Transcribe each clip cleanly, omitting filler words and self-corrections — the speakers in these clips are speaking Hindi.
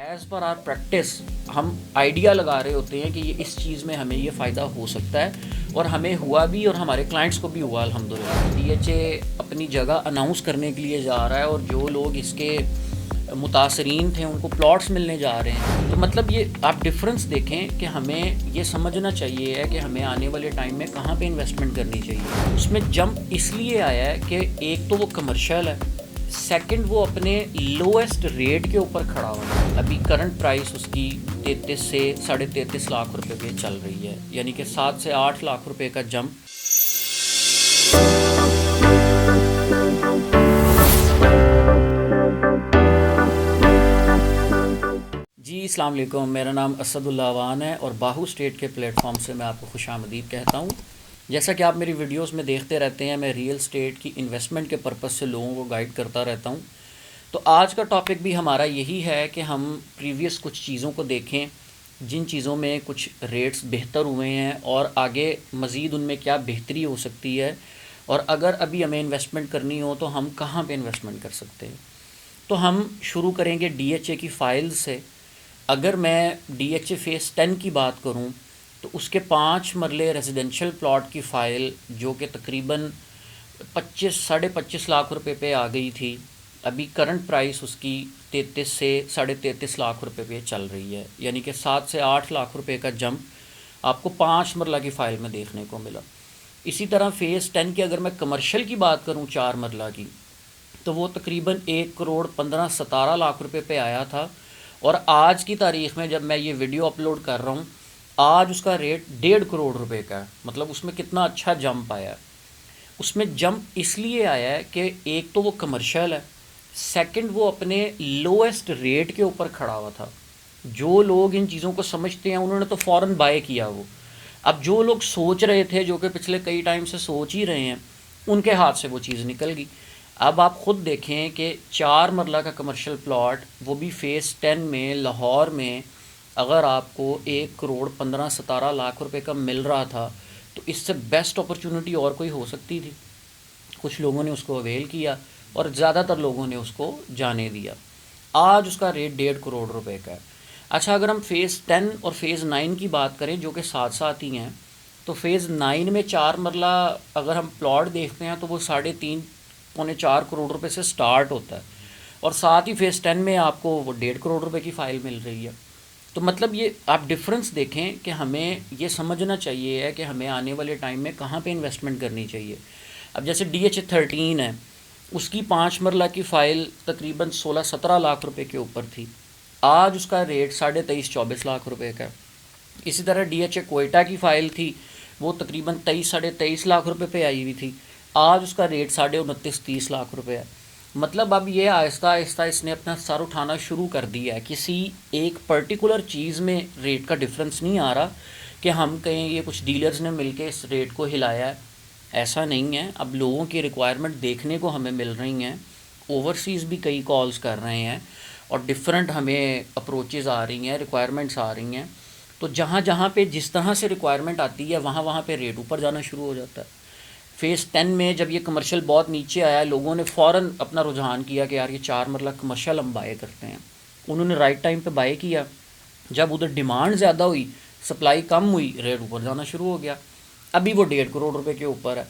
एज़ पर आर प्रैक्टिस हम आइडिया लगा रहे होते हैं कि ये इस चीज़ में हमें ये फ़ायदा हो सकता है, और हमें हुआ भी और हमारे क्लाइंट्स को भी हुआ अल्हम्दुलिल्लाह। डीएचए अपनी जगह अनाउंस करने के लिए जा रहा है और जो लोग इसके मुतासरीन थे उनको प्लॉट्स मिलने जा रहे हैं। तो मतलब ये आप डिफरेंस देखें कि हमें ये समझना चाहिए है कि हमें आने वाले टाइम में कहाँ पे इन्वेस्टमेंट करनी चाहिए। उसमें जंप इसलिए आया है कि एक तो वो कमर्शियल है, सेकंड वो अपने लोएस्ट रेट के ऊपर खड़ा हुआ है। अभी करंट प्राइस उसकी 33 से 33.5 लाख रुपए पे चल रही है, यानी कि 7 से 8 लाख रुपए का जंप। जी अस्सलाम वालेकुम, मेरा नाम असदुल्ला अवान है और बाहू स्टेट के प्लेटफॉर्म से मैं आपको खुशामदीद कहता हूँ। जैसा कि आप मेरी वीडियोस में देखते रहते हैं, मैं रियल स्टेट की इन्वेस्टमेंट के पर्पज़ से लोगों को गाइड करता रहता हूँ। तो आज का टॉपिक भी हमारा यही है कि हम प्रीवियस कुछ चीज़ों को देखें, जिन चीज़ों में कुछ रेट्स बेहतर हुए हैं और आगे मज़ीद उनमें क्या बेहतरी हो सकती है, और अगर अभी हमें इन्वेस्टमेंट करनी हो तो हम कहाँ पे इन्वेस्टमेंट कर सकते हैं। तो हम शुरू करेंगे डीएचए की फ़ाइल से। अगर मैं डीएचए फ़ेज़ 10 की बात करूं तो उसके 5 मरले रेजिडेंशियल प्लॉट की फ़ाइल जो कि तकरीबन 25-25.5 लाख रुपए पे आ गई थी, अभी करंट प्राइस उसकी 33 से 33.5 लाख रुपए पे चल रही है, यानी कि 7 से 8 लाख रुपए का जंप आपको 5 मरला की फ़ाइल में देखने को मिला। इसी तरह फ़ेज़ 10 की अगर मैं कमर्शियल की बात करूं 4 मरला की, तो वो तकरीबन 1 करोड़ 15-17 लाख रुपए पे आया था, और आज की तारीख़ में जब मैं ये वीडियो अपलोड कर रहा हूँ, आज उसका रेट 1.5 करोड़ रुपए का है। मतलब उसमें कितना अच्छा जंप आया है। उसमें जंप इसलिए आया है कि एक तो वो कमर्शियल है, सेकंड वो अपने लोएस्ट रेट के ऊपर खड़ा हुआ था। जो लोग इन चीज़ों को समझते हैं उन्होंने तो फ़ौरन बाय किया वो। अब जो लोग सोच रहे थे, जो कि पिछले कई टाइम से सोच ही रहे हैं, उनके हाथ से वो चीज़ निकल गई। अब आप ख़ुद देखें कि 4 मरला का कमर्शियल प्लॉट, वो भी फ़ेज़ 10 में लाहौर में, अगर आपको 1 करोड़ 15-17 लाख रुपए का मिल रहा था तो इससे बेस्ट अपॉर्चुनिटी और कोई हो सकती थी। कुछ लोगों ने उसको अवेल किया और ज़्यादातर लोगों ने उसको जाने दिया। आज उसका रेट 1.5 करोड़ रुपए का है। अच्छा, अगर हम फ़ेज़ 10 और फ़ेज़ 9 की बात करें जो कि साथ साथ ही हैं, तो फ़ेज़ 9 में 4 मरला अगर हम प्लॉट देखते हैं तो वो 3.5-4 करोड़ रुपए से स्टार्ट होता है, और साथ ही फ़ेज़ 10 में आपको वो 1.5 करोड़ रुपए की फ़ाइल मिल रही है। तो मतलब ये आप डिफरेंस देखें कि हमें ये समझना चाहिए है कि हमें आने वाले टाइम में कहाँ पे इन्वेस्टमेंट करनी चाहिए। अब जैसे DH 13 है, उसकी 5 मरला की फ़ाइल तकरीबन 16-17 लाख रुपए के ऊपर थी। आज उसका रेट 23.5-24 लाख रुपए का है। इसी तरह DH कोयटा की फ़ाइल थी, वो तकरीबन 23-23.5 लाख रुपए पे आई हुई थी। आज उसका रेट 29.5-30 लाख रुपए है। मतलब अब ये आहिस्ता आहिस्ता इसने अपना सर उठाना शुरू कर दिया है। किसी एक पर्टिकुलर चीज़ में रेट का डिफरेंस नहीं आ रहा कि हम कहें ये कुछ डीलर्स ने मिलके इस रेट को हिलाया है, ऐसा नहीं है। अब लोगों की रिक्वायरमेंट देखने को हमें मिल रही हैं, ओवरसीज़ भी कई कॉल्स कर रहे हैं और डिफरेंट हमें अप्रोचेज़ आ रही हैं, रिक्वायरमेंट्स आ रही हैं। तो जहाँ जहाँ पे जिस तरह से रिक्वायरमेंट आती है वहाँ वहाँ पे रेट ऊपर जाना शुरू हो जाता है। फ़ेज़ 10 में जब ये कमर्शियल बहुत नीचे आया, लोगों ने फ़ौरन अपना रुझान किया कि यार ये 4 मरला कमर्शियल हम बाय करते हैं। उन्होंने राइट टाइम पे बाय किया। जब उधर डिमांड ज़्यादा हुई, सप्लाई कम हुई, रेट ऊपर जाना शुरू हो गया। अभी वो 1.5 करोड़ रुपए के ऊपर है।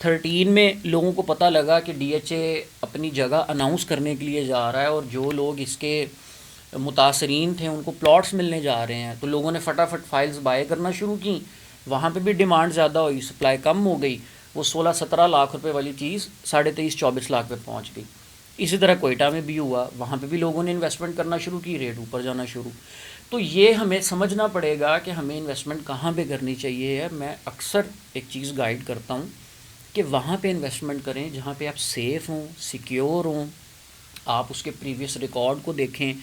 13 में लोगों को पता लगा कि डीएचए अपनी जगह अनाउंस करने के लिए जा रहा है और जो लोग इसके मुतासरीन थे उनको प्लॉट्स मिलने जा रहे हैं, तो लोगों ने फटाफट फाइल्स बाय करना शुरू की। वहाँ पे भी डिमांड ज़्यादा हुई, सप्लाई कम हो गई, वो 16-17 लाख रुपए वाली चीज़ 23.5-24 लाख पे पहुँच गई। इसी तरह कोयटा में भी हुआ, वहाँ पे भी लोगों ने इन्वेस्टमेंट करना शुरू की, रेट ऊपर जाना शुरू। तो ये हमें समझना पड़ेगा कि हमें इन्वेस्टमेंट कहाँ पे करनी चाहिए है। मैं अक्सर एक चीज़ गाइड करता हूँ कि वहाँ पे इन्वेस्टमेंट करें जहाँ पे आप सेफ़ हों, सिक्योर हों। आप उसके प्रीवियस रिकॉर्ड को देखें,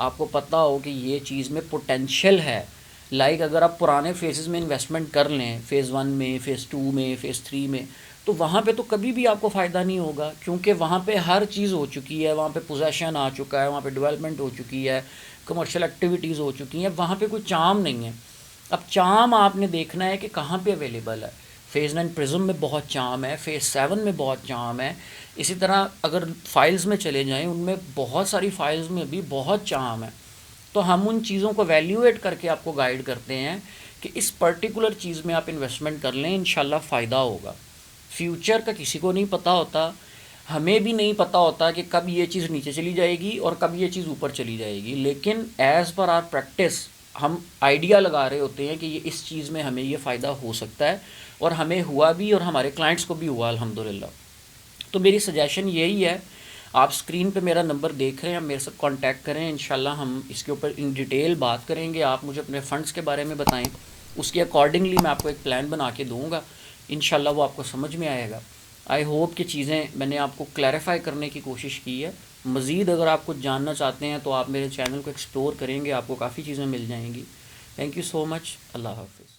आपको पता हो कि ये चीज़ में पोटेंशियल है। लाइक अगर आप पुराने फेजेस में इन्वेस्टमेंट कर लें, फ़ेज़ 1 में, फ़ेज़ 2 में, फ़ेज़ 3 में, तो वहाँ पे तो कभी भी आपको फ़ायदा नहीं होगा, क्योंकि वहाँ पे हर चीज़ हो चुकी है। वहाँ पे पोजेसन आ चुका है, वहाँ पे डेवलपमेंट हो चुकी है, कमर्शियल एक्टिविटीज़ हो चुकी हैं। वहाँ पे कोई चार्म नहीं है। अब चार्म आपने देखना है कि कहाँ पे अवेलेबल है। फ़ेज़ 9 प्रिज्म में बहुत चार्म है, फ़ेज़ 7 में बहुत चार्म है। इसी तरह अगर फ़ाइल्स में चले जाएँ, उनमें बहुत सारी फ़ाइल्स में भी बहुत चार्म है। तो हम उन चीज़ों को वैल्यूएट करके आपको गाइड करते हैं कि इस पर्टिकुलर चीज़ में आप इन्वेस्टमेंट कर लें, इंशाल्लाह फ़ायदा होगा। फ्यूचर का किसी को नहीं पता होता, हमें भी नहीं पता होता कि कब ये चीज़ नीचे चली जाएगी और कब ये चीज़ ऊपर चली जाएगी, लेकिन एज़ पर आर प्रैक्टिस हम आइडिया लगा रहे होते हैं कि ये इस चीज़ में हमें ये फ़ायदा हो सकता है, और हमें हुआ भी और हमारे क्लाइंट्स को भी हुआ अल्हम्दुलिल्लाह। तो मेरी सजेशन यही है, आप स्क्रीन पे मेरा नंबर देख रहे हैं, मेरे साथ कांटेक्ट करें, इंशाल्लाह हम इसके ऊपर इन डिटेल बात करेंगे। आप मुझे अपने फ़ंड्स के बारे में बताएं, उसके अकॉर्डिंगली मैं आपको एक प्लान बना के दूँगा, इंशाल्लाह वो आपको समझ में आएगा। आई होप कि चीज़ें मैंने आपको क्लैरिफाई करने की कोशिश की है। मज़ीद अगर आप कुछ जानना चाहते हैं तो आप मेरे चैनल को एक्सप्लोर करेंगे, आपको काफ़ी चीज़ें मिल जाएंगी। Thank you so much. अल्लाह हाफ़िज़।